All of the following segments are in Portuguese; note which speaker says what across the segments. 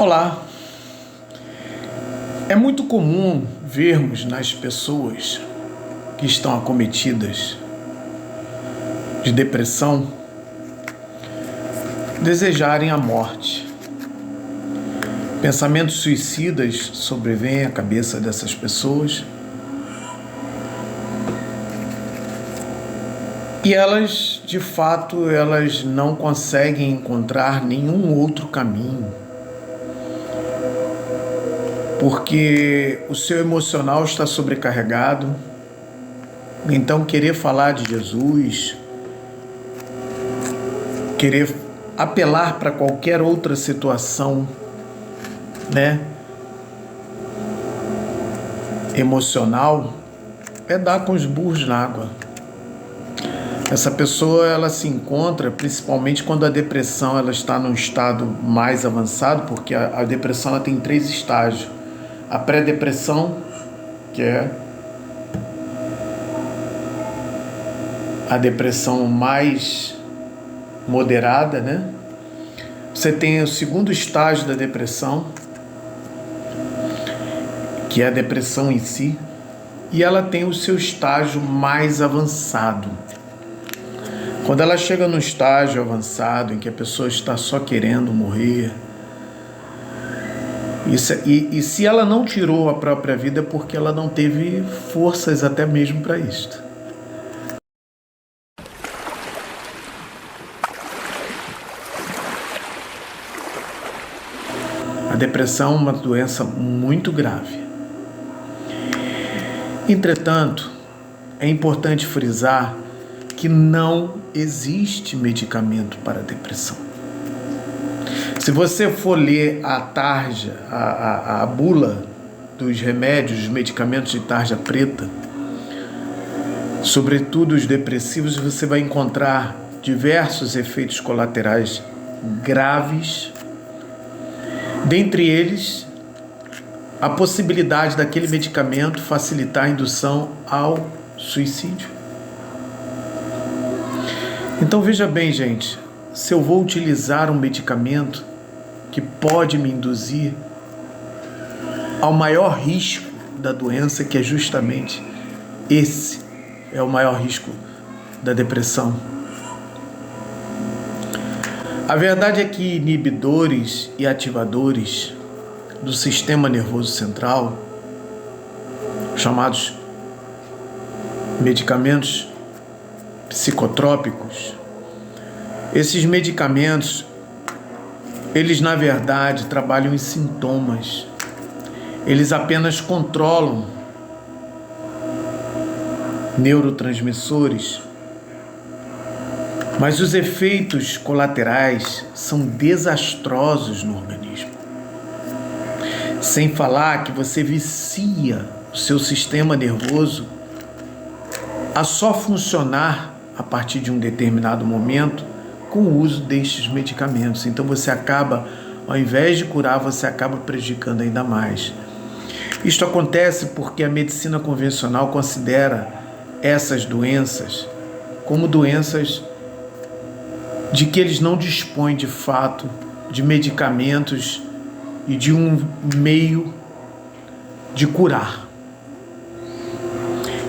Speaker 1: Olá! É muito comum vermos nas pessoas que estão acometidas de depressão desejarem a morte. Pensamentos suicidas sobrevêm à cabeça dessas pessoas e elas, de fato, elas não conseguem encontrar nenhum outro caminho, porque o seu emocional está sobrecarregado. Então, querer falar de Jesus, querer apelar para qualquer outra situação, emocional, é dar com os burros na água. Essa pessoa, ela se encontra, principalmente quando a depressão ela está num estado mais avançado, porque a depressão ela tem 3 estágios. A pré-depressão, que é a depressão mais moderada, Você tem o segundo estágio da depressão, que é a depressão em si, e ela tem o seu estágio mais avançado. Quando ela chega no estágio avançado, em que a pessoa está só querendo morrer, e se ela não tirou a própria vida é porque ela não teve forças até mesmo para isto. A depressão é uma doença muito grave. Entretanto, é importante frisar que não existe medicamento para a depressão. Se você for ler a tarja, a bula dos remédios, dos medicamentos de tarja preta, sobretudo os depressivos, você vai encontrar diversos efeitos colaterais graves. Dentre eles, a possibilidade daquele medicamento facilitar a indução ao suicídio. Então veja bem, gente, se eu vou utilizar um medicamento que pode me induzir ao maior risco da doença, que é justamente esse, é o maior risco da depressão. A verdade é que inibidores e ativadores do sistema nervoso central, chamados medicamentos psicotrópicos, esses medicamentos, eles na verdade trabalham em sintomas. Eles apenas controlam neurotransmissores, mas os efeitos colaterais são desastrosos no organismo. Sem falar que você vicia o seu sistema nervoso a só funcionar a partir de um determinado momento com o uso destes medicamentos. Então você acaba, ao invés de curar, você acaba prejudicando ainda mais. Isto acontece porque a medicina convencional considera essas doenças como doenças de que eles não dispõem de fato de medicamentos e de um meio de curar.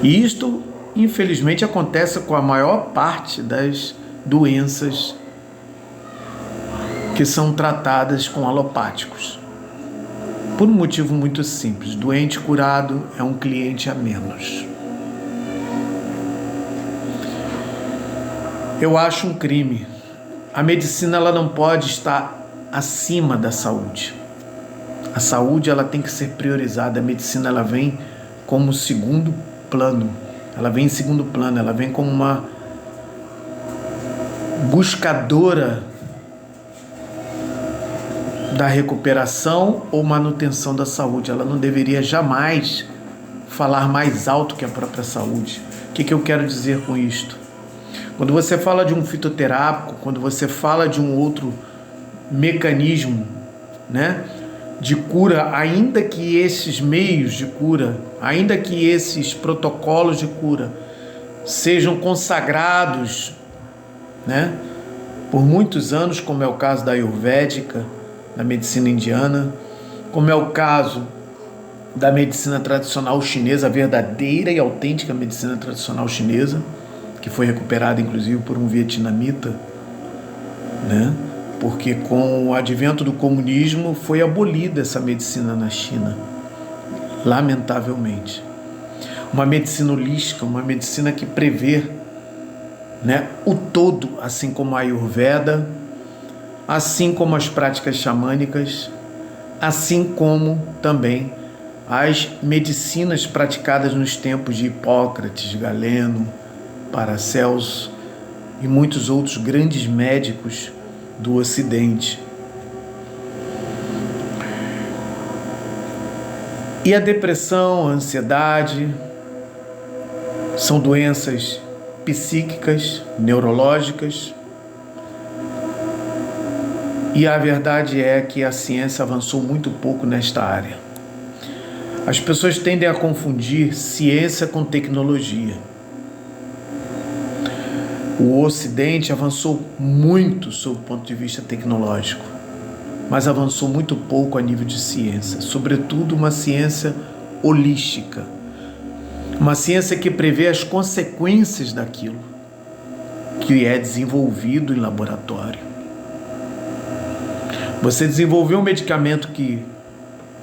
Speaker 1: E isto, infelizmente, acontece com a maior parte das doenças que são tratadas com alopáticos. Por um motivo muito simples: doente curado é um cliente a menos. Eu acho um crime. A medicina ela não pode estar acima da saúde. A saúde ela tem que ser priorizada. A medicina ela vem como segundo plano. Ela vem em segundo plano. Ela vem como uma buscadora da recuperação ou manutenção da saúde. Ela não deveria jamais falar mais alto que a própria saúde. O que eu quero dizer com isto? Quando você fala de um fitoterápico, quando você fala de um outro mecanismo, de cura, ainda que esses meios de cura, ainda que esses protocolos de cura sejam consagrados, por muitos anos, como é o caso da Ayurvédica, da medicina indiana, como é o caso da medicina tradicional chinesa, a verdadeira e autêntica medicina tradicional chinesa, que foi recuperada inclusive por um vietnamita, né? Porque com o advento do comunismo foi abolida essa medicina na China, lamentavelmente. Uma medicina holística, uma medicina que prevê, né, o todo, assim como a Ayurveda, assim como as práticas xamânicas, assim como também as medicinas praticadas nos tempos de Hipócrates, Galeno, Paracelso e muitos outros grandes médicos do Ocidente. E a depressão, a ansiedade são doenças psíquicas, neurológicas, e a verdade é que a ciência avançou muito pouco nesta área. As pessoas tendem a confundir ciência com tecnologia. O Ocidente avançou muito sob o ponto de vista tecnológico, mas avançou muito pouco a nível de ciência, sobretudo uma ciência holística, uma ciência que prevê as consequências daquilo que é desenvolvido em laboratório. Você desenvolver um medicamento que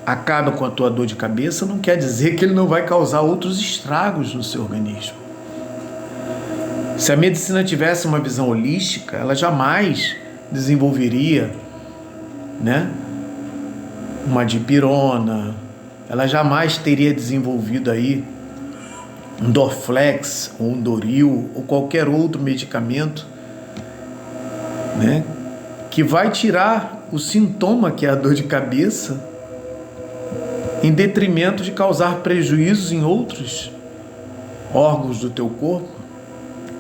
Speaker 1: acaba com a tua dor de cabeça não quer dizer que ele não vai causar outros estragos no seu organismo. Se a medicina tivesse uma visão holística, ela jamais desenvolveria, né, uma dipirona, ela jamais teria desenvolvido aí um Dorflex ou um Doril ou qualquer outro medicamento, né, que vai tirar o sintoma que é a dor de cabeça em detrimento de causar prejuízos em outros órgãos do teu corpo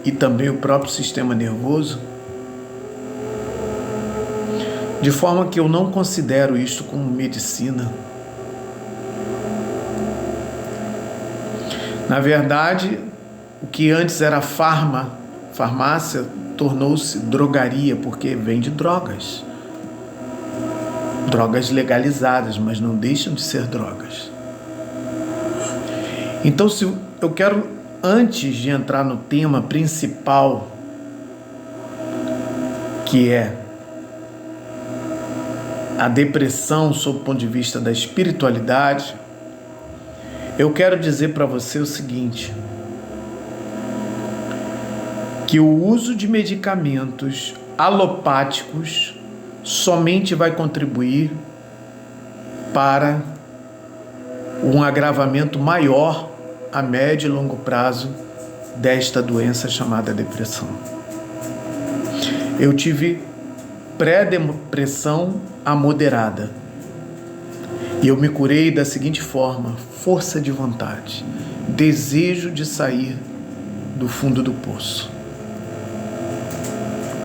Speaker 1: e também o próprio sistema nervoso, de forma que eu não considero isto como medicina. Na verdade, o que antes era farmácia, tornou-se drogaria, porque vende drogas. Drogas legalizadas, mas não deixam de ser drogas. Então, se eu quero, antes de entrar no tema principal, que é a depressão sob o ponto de vista da espiritualidade, eu quero dizer para você o seguinte, que o uso de medicamentos alopáticos somente vai contribuir para um agravamento maior a médio e longo prazo desta doença chamada depressão. Eu tive pré-depressão a moderada e eu me curei da seguinte forma: força de vontade, desejo de sair do fundo do poço.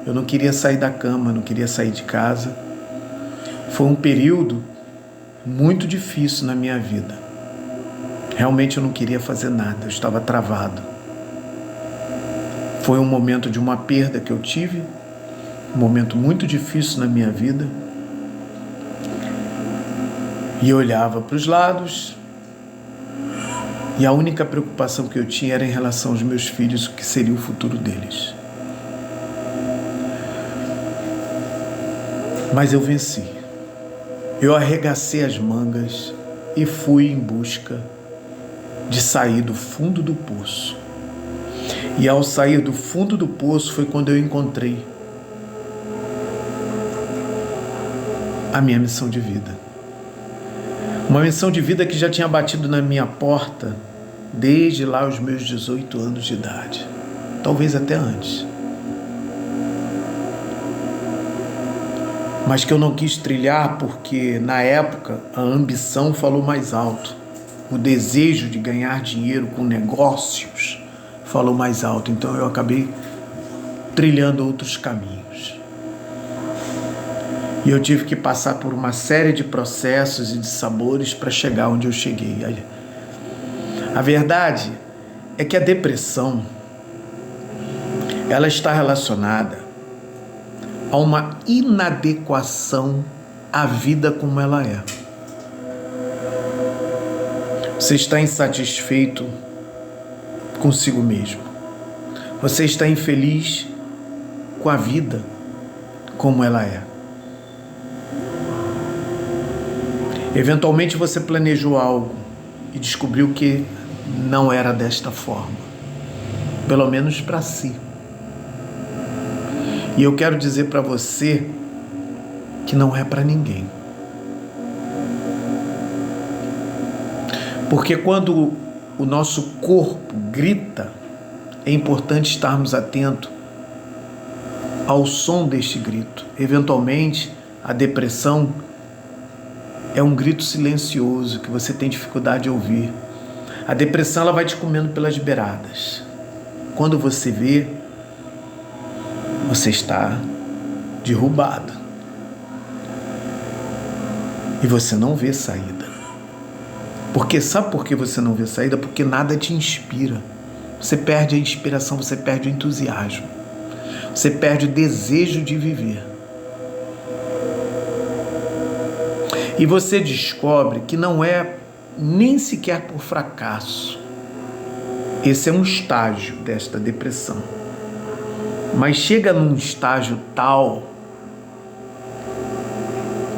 Speaker 1: Eu não queria sair da cama, não queria sair de casa. Foi um período muito difícil na minha vida. Realmente eu não queria fazer nada, eu estava travado. Foi um momento de uma perda que eu tive, um momento muito difícil na minha vida. E eu olhava para os lados e a única preocupação que eu tinha era em relação aos meus filhos, o que seria o futuro deles. Mas eu venci. Eu arregacei as mangas e fui em busca de sair do fundo do poço. E ao sair do fundo do poço foi quando eu encontrei a minha missão de vida. Uma missão de vida que já tinha batido na minha porta desde lá os meus 18 anos de idade. Talvez até antes. Mas que eu não quis trilhar porque, na época, a ambição falou mais alto. O desejo de ganhar dinheiro com negócios falou mais alto. Então eu acabei trilhando outros caminhos. E eu tive que passar por uma série de processos e de sabores para chegar onde eu cheguei. A verdade é que a depressão, ela está relacionada a uma inadequação a vida como ela é. Você está insatisfeito consigo mesmo. Você está infeliz com a vida como ela é. Eventualmente você planejou algo e descobriu que não era desta forma, pelo menos para si. E eu quero dizer para você que não é para ninguém. Porque quando o nosso corpo grita, é importante estarmos atentos ao som deste grito. Eventualmente, a depressão é um grito silencioso que você tem dificuldade de ouvir. A depressão ela vai te comendo pelas beiradas. Quando você vê, você está derrubado. E você não vê saída. Sabe por que você não vê saída? Porque nada te inspira. Você perde a inspiração, você perde o entusiasmo. Você perde o desejo de viver. E você descobre que não é nem sequer por fracasso. Esse é um estágio desta depressão. Mas chega num estágio tal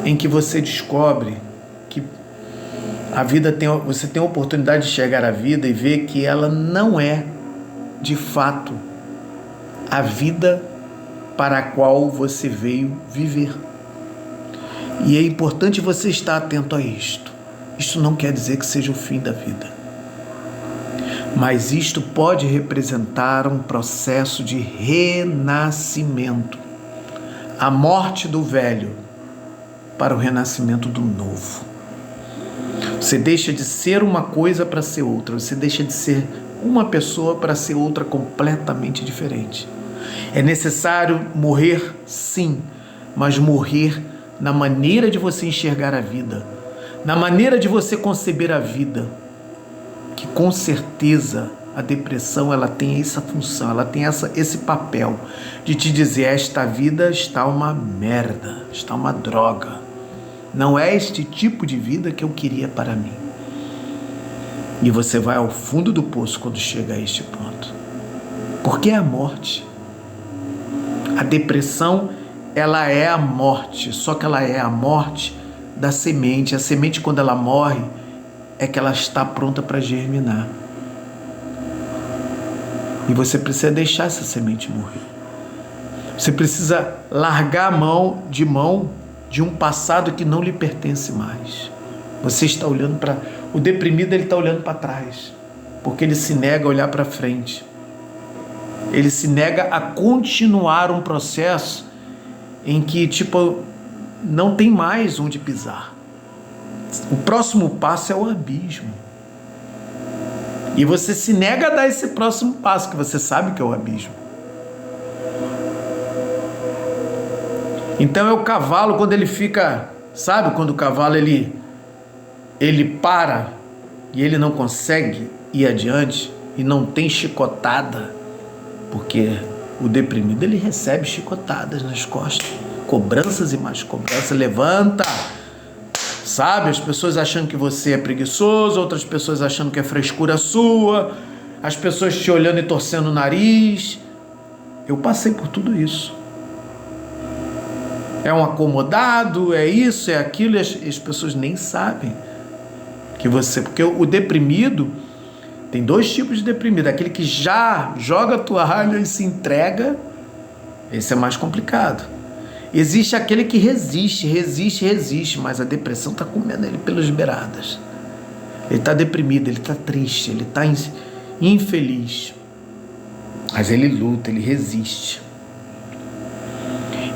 Speaker 1: em que você descobre que a vida você tem a oportunidade de chegar à vida e ver que ela não é, de fato, a vida para a qual você veio viver. E é importante você estar atento a isto. Isto não quer dizer que seja o fim da vida. Mas isto pode representar um processo de renascimento. A morte do velho para o renascimento do novo. Você deixa de ser uma coisa para ser outra. Você deixa de ser uma pessoa para ser outra completamente diferente. É necessário morrer, sim, mas morrer na maneira de você enxergar a vida, na maneira de você conceber a vida, que com certeza a depressão ela tem essa função, ela tem esse papel de te dizer: esta vida está uma merda, está uma droga, não é este tipo de vida que eu queria para mim. E você vai ao fundo do poço quando chega a este ponto, porque é a morte. A depressão, ela é a morte, só que ela é a morte da semente. A semente, quando ela morre, é que ela está pronta para germinar. E você precisa deixar essa semente morrer. Você precisa largar a mão de um passado que não lhe pertence mais. Você está olhando para... O deprimido, ele está olhando para trás, porque ele se nega a olhar para frente. Ele se nega a continuar um processo em que, não tem mais onde pisar. O próximo passo é o abismo. E você se nega a dar esse próximo passo, que você sabe que é o abismo. Então é o cavalo, quando ele fica... Sabe quando o cavalo ele para e ele não consegue ir adiante e não tem chicotada? Porque o deprimido, ele recebe chicotadas nas costas, cobranças e mais cobranças. Levanta, sabe? As pessoas achando que você é preguiçoso, outras pessoas achando que é frescura sua, as pessoas te olhando e torcendo o nariz. Eu passei por tudo isso. É um acomodado, é isso, é aquilo, e as pessoas nem sabem que você... Porque o deprimido... Tem dois tipos de deprimido. Aquele que já joga a toalha e se entrega. Esse é mais complicado. Existe aquele que resiste, mas a depressão está comendo ele pelas beiradas. Ele está deprimido, ele está triste, ele está infeliz. Mas ele luta, ele resiste.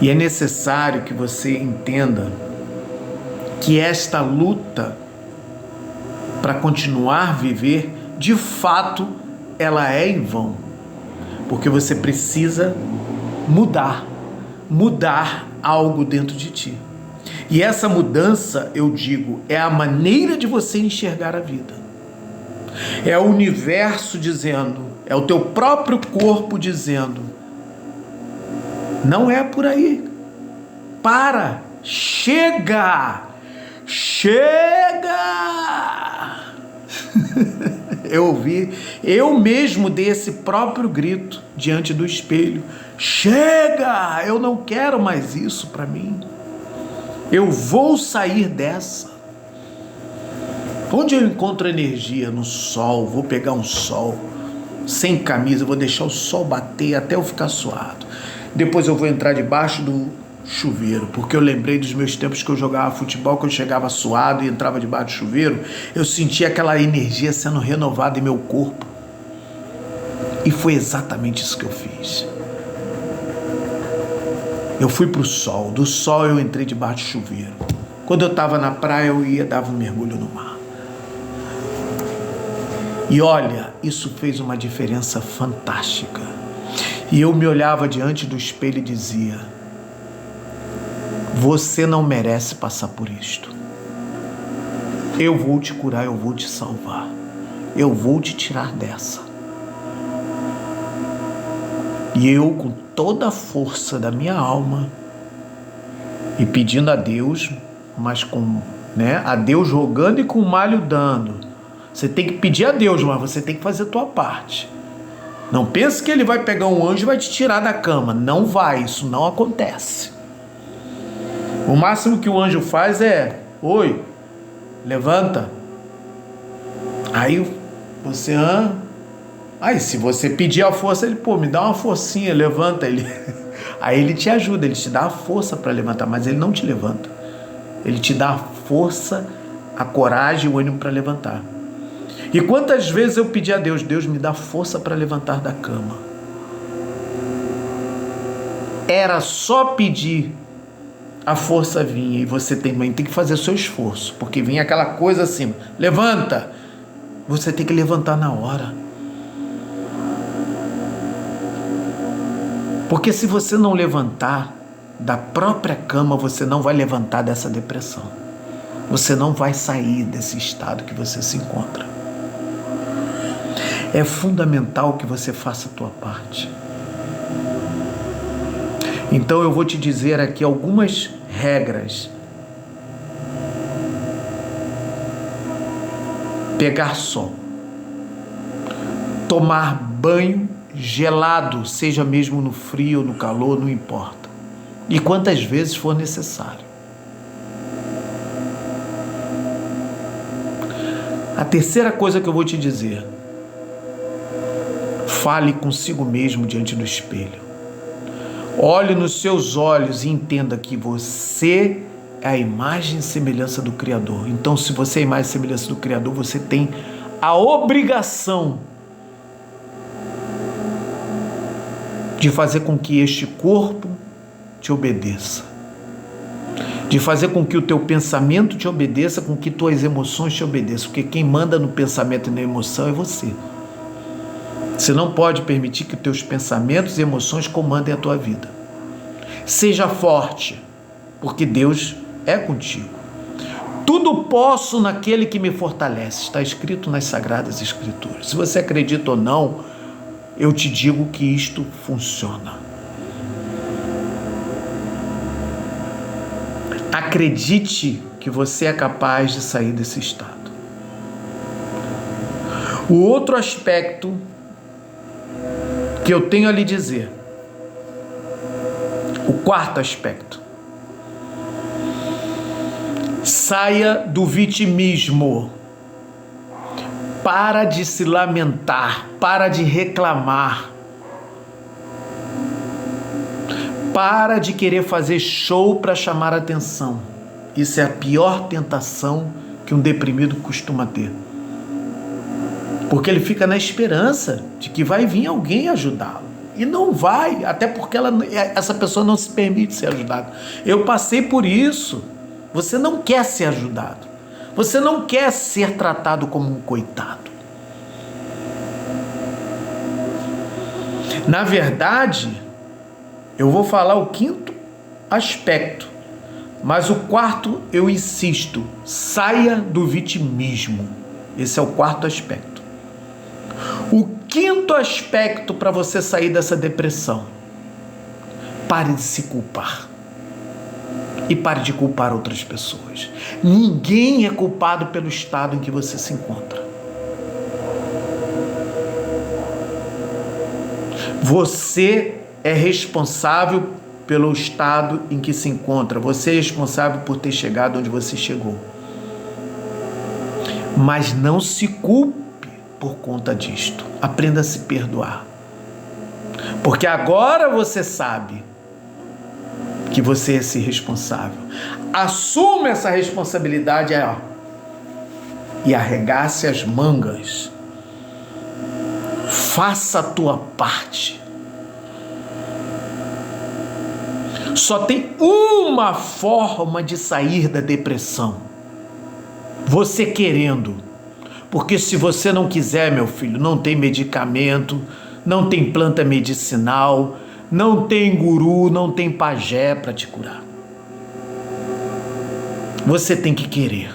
Speaker 1: E é necessário que você entenda que esta luta para continuar a viver, de fato, ela é em vão, porque você precisa mudar algo dentro de ti. E essa mudança, eu digo, é a maneira de você enxergar a vida. É o universo dizendo, é o teu próprio corpo dizendo: não é por aí, para, chega, chega. Eu mesmo dei esse próprio grito diante do espelho: chega, eu não quero mais isso para mim, eu vou sair dessa. Onde eu encontro energia? No sol. Vou pegar um sol, sem camisa, vou deixar o sol bater até eu ficar suado. Depois eu vou entrar debaixo do chuveiro, porque eu lembrei dos meus tempos que eu jogava futebol, que eu chegava suado e entrava debaixo do chuveiro, eu sentia aquela energia sendo renovada em meu corpo. E foi exatamente isso que eu fiz. Eu fui para o sol, do sol eu entrei debaixo do chuveiro. Quando eu estava na praia, eu ia dar um mergulho no mar. E olha, isso fez uma diferença fantástica. E eu me olhava diante do espelho e dizia: você não merece passar por isto. Eu vou te curar, eu vou te salvar. Eu vou te tirar dessa. E eu, com toda a força da minha alma, e pedindo a Deus, mas com, a Deus rogando e com o malho dando. Você tem que pedir a Deus, mas você tem que fazer a tua parte. Não pense que ele vai pegar um anjo e vai te tirar da cama. Não vai, isso não acontece. O máximo que o anjo faz é: oi, levanta. Aí você, aí se você pedir a força, ele, me dá uma forcinha, levanta ele. Aí ele te ajuda, ele te dá a força para levantar, mas ele não te levanta. Ele te dá a força, a coragem e o ânimo para levantar. E quantas vezes eu pedi a Deus: Deus, me dá força para levantar da cama. Era só pedir, a força vinha, e você também tem que fazer seu esforço, porque vinha aquela coisa assim: levanta, você tem que levantar na hora. Porque se você não levantar da própria cama, você não vai levantar dessa depressão. Você não vai sair desse estado que você se encontra. É fundamental que você faça a tua parte. Então eu vou te dizer aqui algumas regras. Pegar sol. Tomar banho gelado, seja mesmo no frio ou no calor, não importa. E quantas vezes for necessário. A terceira coisa que eu vou te dizer: fale consigo mesmo diante do espelho. Olhe nos seus olhos e entenda que você é a imagem e semelhança do Criador. Então, se você é a imagem e semelhança do Criador, você tem a obrigação de fazer com que este corpo te obedeça. De fazer com que o teu pensamento te obedeça, com que tuas emoções te obedeçam. Porque quem manda no pensamento e na emoção é você. Você não pode permitir que os teus pensamentos e emoções comandem a tua vida. Seja forte, porque Deus é contigo. Tudo posso naquele que me fortalece. Está escrito nas Sagradas Escrituras. Se você acredita ou não, eu te digo que isto funciona. Acredite que você é capaz de sair desse estado. O outro aspecto que eu tenho a lhe dizer, o quarto aspecto: saia do vitimismo. Para de se lamentar, para de reclamar, para de querer fazer show para chamar a atenção. Isso é a pior tentação que um deprimido costuma ter. Porque ele fica na esperança de que vai vir alguém ajudá-lo. E não vai, até porque essa pessoa não se permite ser ajudada. Eu passei por isso. Você não quer ser ajudado. Você não quer ser tratado como um coitado. Na verdade, eu vou falar o quinto aspecto, mas o quarto eu insisto: saia do vitimismo. Esse é o quarto aspecto. O quinto aspecto para você sair dessa depressão: pare de se culpar. E pare de culpar outras pessoas. Ninguém é culpado pelo estado em que você se encontra. Você é responsável pelo estado em que se encontra. Você é responsável por ter chegado onde você chegou. Mas não se culpe por conta disto. Aprenda a se perdoar. Porque agora você sabe que você é esse responsável. Assuma essa responsabilidade e arregace as mangas. Faça a tua parte. Só tem uma forma de sair da depressão. Você querendo. Porque se você não quiser, meu filho, não tem medicamento, não tem planta medicinal, não tem guru, não tem pajé para te curar. Você tem que querer.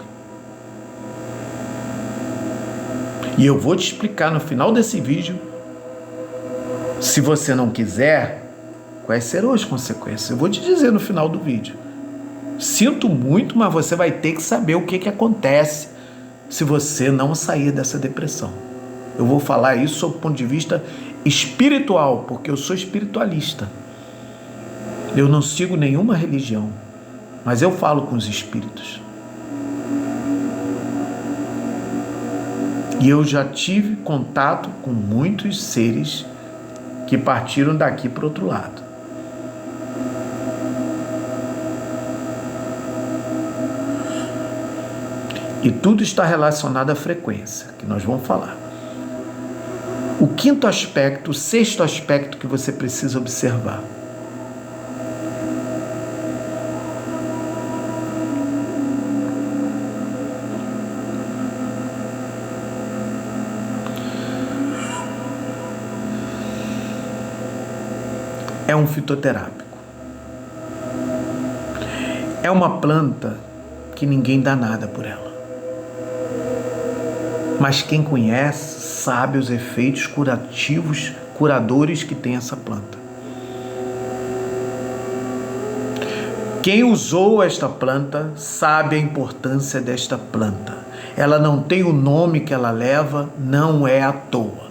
Speaker 1: E eu vou te explicar no final desse vídeo, se você não quiser, quais serão as consequências. Eu vou te dizer no final do vídeo. Sinto muito, mas você vai ter que saber o que acontece se você não sair dessa depressão. Eu vou falar isso sob o ponto de vista espiritual, porque eu sou espiritualista. Eu não sigo nenhuma religião, mas eu falo com os espíritos. E eu já tive contato com muitos seres que partiram daqui para o outro lado. E tudo está relacionado à frequência, que nós vamos falar. O quinto aspecto, o sexto aspecto que você precisa observar. É um fitoterápico. É uma planta que ninguém dá nada por ela. Mas quem conhece sabe os efeitos curativos, curadores que tem essa planta. Quem usou esta planta sabe a importância desta planta. Ela não tem o nome que ela leva, não é à toa.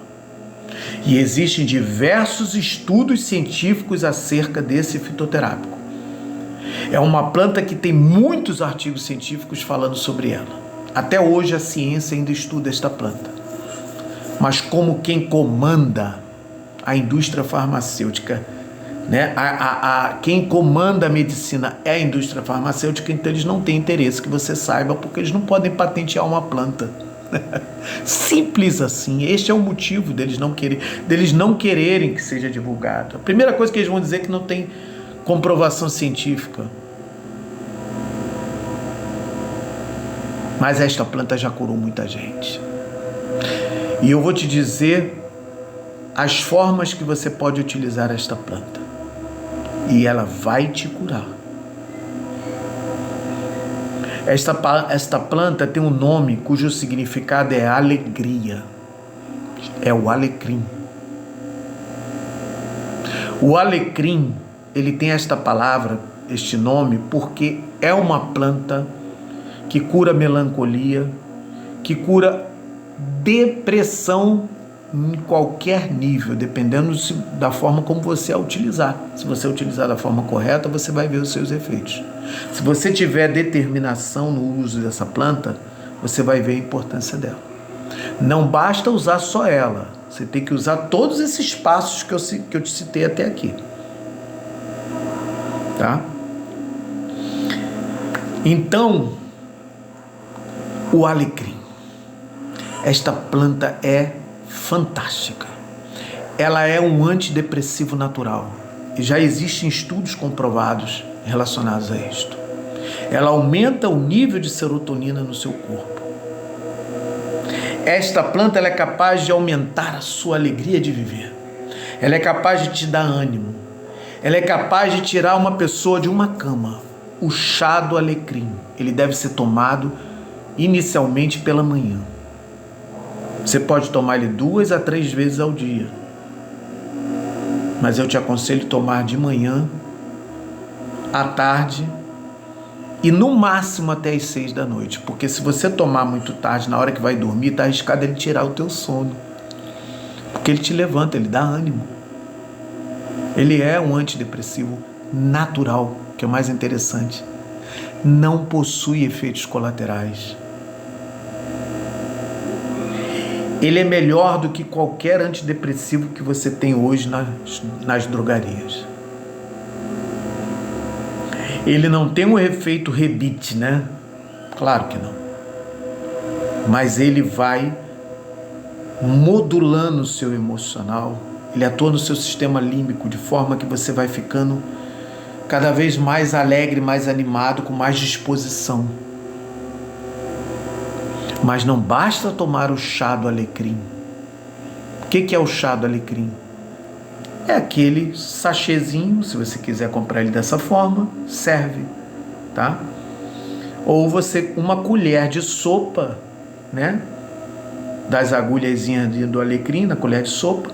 Speaker 1: E existem diversos estudos científicos acerca desse fitoterápico. É uma planta que tem muitos artigos científicos falando sobre ela. Até hoje a ciência ainda estuda esta planta. Mas como quem comanda a indústria farmacêutica, né? Quem comanda a medicina é a indústria farmacêutica, então eles não têm interesse que você saiba, porque eles não podem patentear uma planta. Simples assim. Este é o motivo deles não quererem que seja divulgado. A primeira coisa que eles vão dizer é que não tem comprovação científica. Mas esta planta já curou muita gente. E eu vou te dizer as formas que você pode utilizar esta planta. E ela vai te curar. Esta planta tem um nome cujo significado é alegria. É o alecrim. O alecrim, ele tem esta palavra, este nome, porque é uma planta que cura melancolia, que cura depressão em qualquer nível, dependendo da forma como você a utilizar. Se você utilizar da forma correta, você vai ver os seus efeitos. Se você tiver determinação no uso dessa planta, você vai ver a importância dela. Não basta usar só ela, você tem que usar todos esses passos que eu te citei até aqui. Tá? Então, o alecrim. Esta planta é fantástica. Ela é um antidepressivo natural. E já existem estudos comprovados relacionados a isto. Ela aumenta o nível de serotonina no seu corpo. Esta planta ela é capaz de aumentar a sua alegria de viver. Ela é capaz de te dar ânimo. Ela é capaz de tirar uma pessoa de uma cama. O chá do alecrim, ele deve ser tomado inicialmente pela manhã. Você pode tomar ele 2 a 3 vezes ao dia. Mas eu te aconselho tomar de manhã, à tarde E no máximo até as 6 da noite, porque se você tomar muito tarde, na hora que vai dormir, está arriscado ele tirar o teu sono. Porque ele te levanta, ele dá ânimo. Ele é um antidepressivo natural, que é o mais interessante. Não possui efeitos colaterais. Ele é melhor do que qualquer antidepressivo que você tem hoje nas drogarias. Ele não tem um efeito rebite, né? Claro que não. Mas ele vai modulando o seu emocional, ele atua no seu sistema límbico de forma que você vai ficando cada vez mais alegre, mais animado, com mais disposição. Mas não basta tomar o chá do alecrim. O que é o chá do alecrim? É aquele sachêzinho, se você quiser comprar ele dessa forma, serve, tá? Ou você, uma colher de sopa, né? Das agulhazinhas do alecrim, na colher de sopa,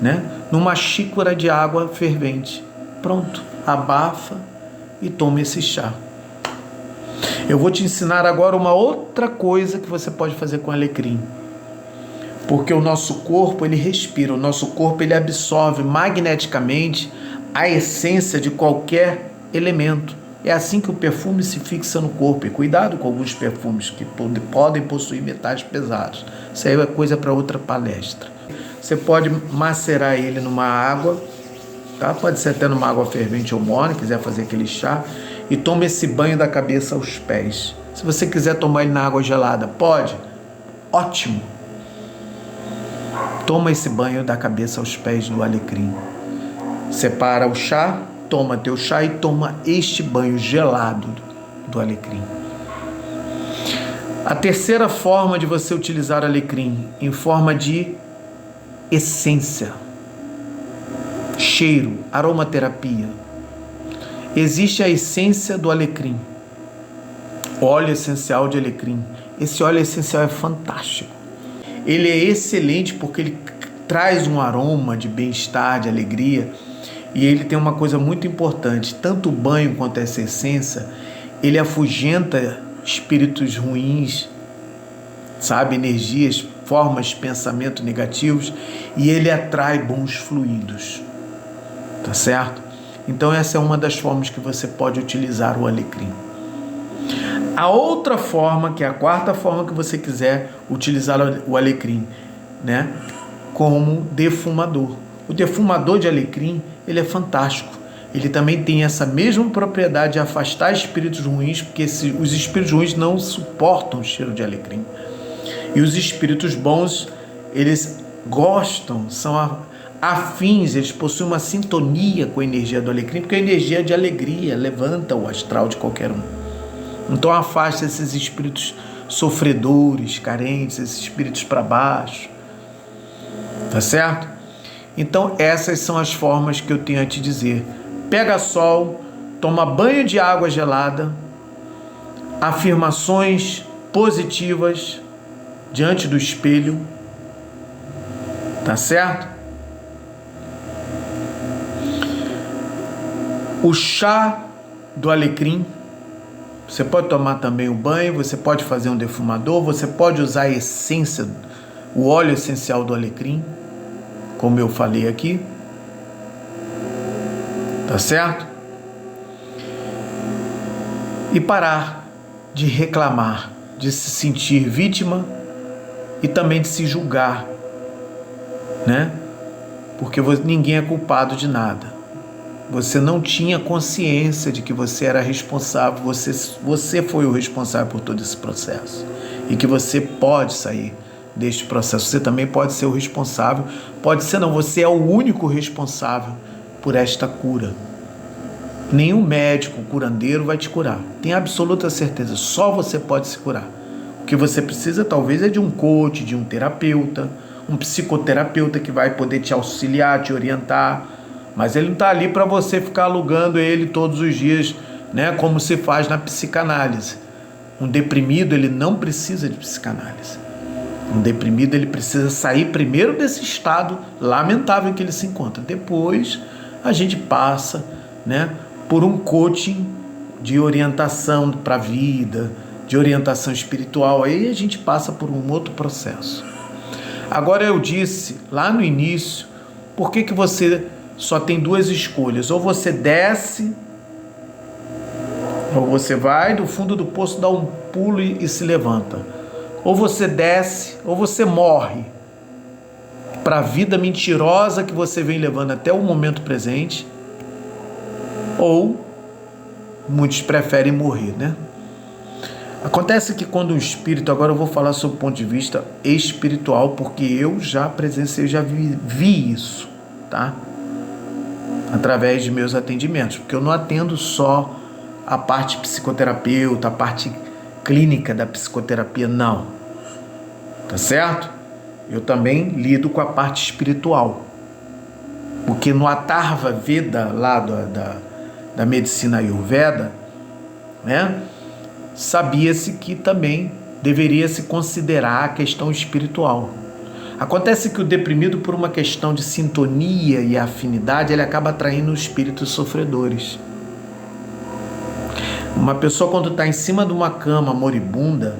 Speaker 1: né? Numa xícara de água fervente. Pronto, abafa e toma esse chá. Eu vou te ensinar agora uma outra coisa que você pode fazer com alecrim. Porque o nosso corpo, ele respira, o nosso corpo, ele absorve magneticamente a essência de qualquer elemento. É assim que o perfume se fixa no corpo. E cuidado com alguns perfumes que podem possuir metais pesados. Isso aí é coisa para outra palestra. Você pode macerar ele numa água, tá? Pode ser até numa água fervente ou morna, quiser fazer aquele chá, e toma esse banho da cabeça aos pés. Se você quiser tomar ele na água gelada, pode? Ótimo! Toma esse banho da cabeça aos pés do alecrim. Separa o chá, toma teu chá e toma este banho gelado do alecrim. A terceira forma de você utilizar o alecrim, em forma de essência, cheiro, aromaterapia. Existe a essência do alecrim, óleo essencial de alecrim. Esse óleo essencial é fantástico. Ele é excelente porque ele traz um aroma de bem-estar, de alegria. E ele tem uma coisa muito importante, tanto o banho quanto essa essência, ele afugenta espíritos ruins, sabe, energias, formas de pensamento negativos, e ele atrai bons fluidos, tá certo? Então essa é uma das formas que você pode utilizar o alecrim. A outra forma, que é a quarta forma que você quiser utilizar o alecrim, né, como defumador. O defumador de alecrim, ele é fantástico. Ele também tem essa mesma propriedade de afastar espíritos ruins, porque os espíritos ruins não suportam o cheiro de alecrim. E os espíritos bons, eles gostam, são afins, eles possuem uma sintonia com a energia do alecrim, porque a energia é de alegria, levanta o astral de qualquer um. Então afasta esses espíritos sofredores, carentes, esses espíritos para baixo. Tá certo? Então essas são as formas que eu tenho a te dizer. Pega sol, toma banho de água gelada, afirmações positivas diante do espelho. Tá certo? O chá do alecrim. Você pode tomar também o banho, você pode fazer um defumador, você pode usar a essência, o óleo essencial do alecrim, como eu falei aqui. Tá certo? E parar de reclamar, de se sentir vítima e também de se julgar, né? Porque ninguém é culpado de nada. Você não tinha consciência de que você era responsável, você foi o responsável por todo esse processo. E que você pode sair deste processo. Você também pode ser o responsável. Pode ser não, você é o único responsável por esta cura. Nenhum médico curandeiro vai te curar. Tenha absoluta certeza, só você pode se curar. O que você precisa talvez é de um coach, de um terapeuta, um psicoterapeuta que vai poder te auxiliar, te orientar. Mas ele não está ali para você ficar alugando ele todos os dias, né, como se faz na psicanálise. Um deprimido, ele não precisa de psicanálise. Um deprimido, ele precisa sair primeiro desse estado lamentável em que ele se encontra. Depois, a gente passa, né, por um coaching de orientação para a vida, de orientação espiritual. Aí a gente passa por um outro processo. Agora eu disse lá no início, por que você só tem duas escolhas? Ou você desce, ou você vai do fundo do poço, dá um pulo e se levanta. Ou você desce, ou você morre para a vida mentirosa que você vem levando até o momento presente, ou muitos preferem morrer, né? Acontece que quando o espírito, agora eu vou falar sobre o ponto de vista espiritual, porque eu já presenciei, já vi isso, tá? Através de meus atendimentos, porque eu não atendo só a parte psicoterapeuta, a parte clínica da psicoterapia, não, tá certo? Eu também lido com a parte espiritual, porque no Atharva Veda, lá da medicina Ayurveda, né, sabia-se que também deveria se considerar a questão espiritual. Acontece que o deprimido, por uma questão de sintonia e afinidade, ele acaba atraindo espíritos sofredores. Uma pessoa, quando está em cima de uma cama moribunda,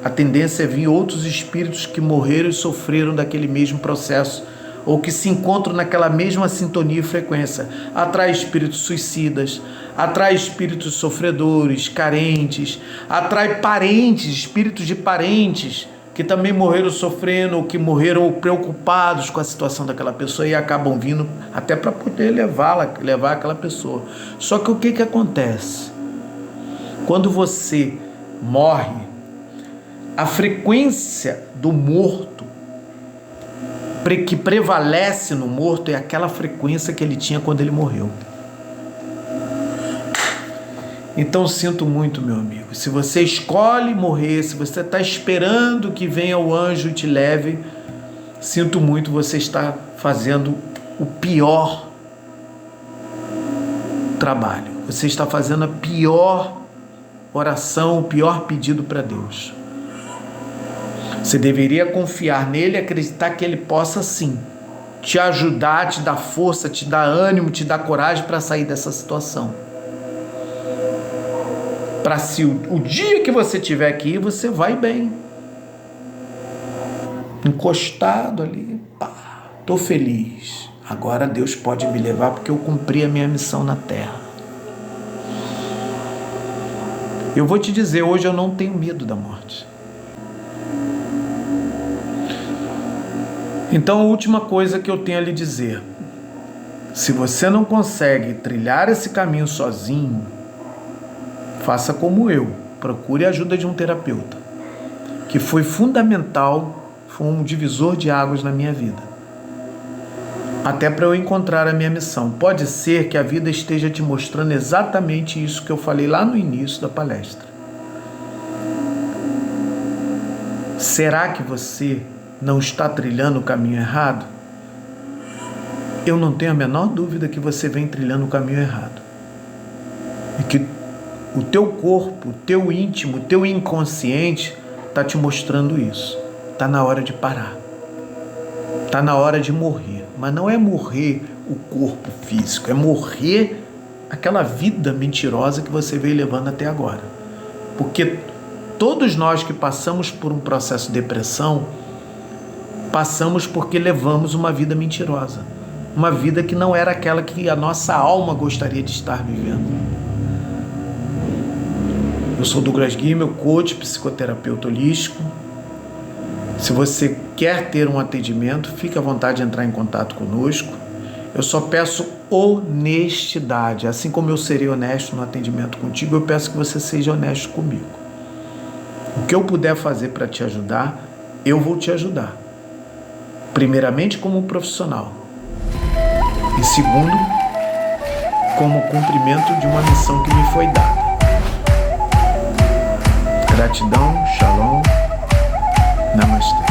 Speaker 1: a tendência é vir outros espíritos que morreram e sofreram daquele mesmo processo, ou que se encontram naquela mesma sintonia e frequência. Atrai espíritos suicidas, atrai espíritos sofredores, carentes, atrai parentes, espíritos de parentes que também morreram sofrendo, ou que morreram preocupados com a situação daquela pessoa e acabam vindo até para poder levar aquela pessoa. Só que o que acontece? Quando você morre, a frequência do morto que prevalece no morto é aquela frequência que ele tinha quando ele morreu. Então sinto muito, meu amigo, se você escolhe morrer, se você está esperando que venha o anjo e te leve, sinto muito, você está fazendo o pior trabalho, você está fazendo a pior oração, o pior pedido para Deus. Você deveria confiar nele e acreditar que ele possa sim te ajudar, te dar força, te dar ânimo, te dar coragem para sair dessa situação. Para se o dia que você estiver aqui, você vai bem. Encostado ali, pá, tô feliz. Agora Deus pode me levar porque eu cumpri a minha missão na Terra. Eu vou te dizer, hoje eu não tenho medo da morte. Então, a última coisa que eu tenho a lhe dizer, se você não consegue trilhar esse caminho sozinho, faça como eu, procure a ajuda de um terapeuta, que foi fundamental, foi um divisor de águas na minha vida, até para eu encontrar a minha missão. Pode ser que a vida esteja te mostrando exatamente isso que eu falei lá no início da palestra. Será que você não está trilhando o caminho errado? Eu não tenho a menor dúvida que você vem trilhando o caminho errado. E que o teu corpo, o teu íntimo, o teu inconsciente está te mostrando isso. Está na hora de parar. Está na hora de morrer. Mas não é morrer o corpo físico, é morrer aquela vida mentirosa que você veio levando até agora. Porque todos nós que passamos por um processo de depressão, passamos porque levamos uma vida mentirosa. Uma vida que não era aquela que a nossa alma gostaria de estar vivendo. Eu sou Douglas Gui, meu coach, psicoterapeuta holístico. Se você quer ter um atendimento, fique à vontade de entrar em contato conosco. Eu só peço honestidade. Assim como eu serei honesto no atendimento contigo, eu peço que você seja honesto comigo. O que eu puder fazer para te ajudar, eu vou te ajudar. Primeiramente como profissional e segundo, como cumprimento de uma missão que me foi dada. Gratidão, shalom, namastê.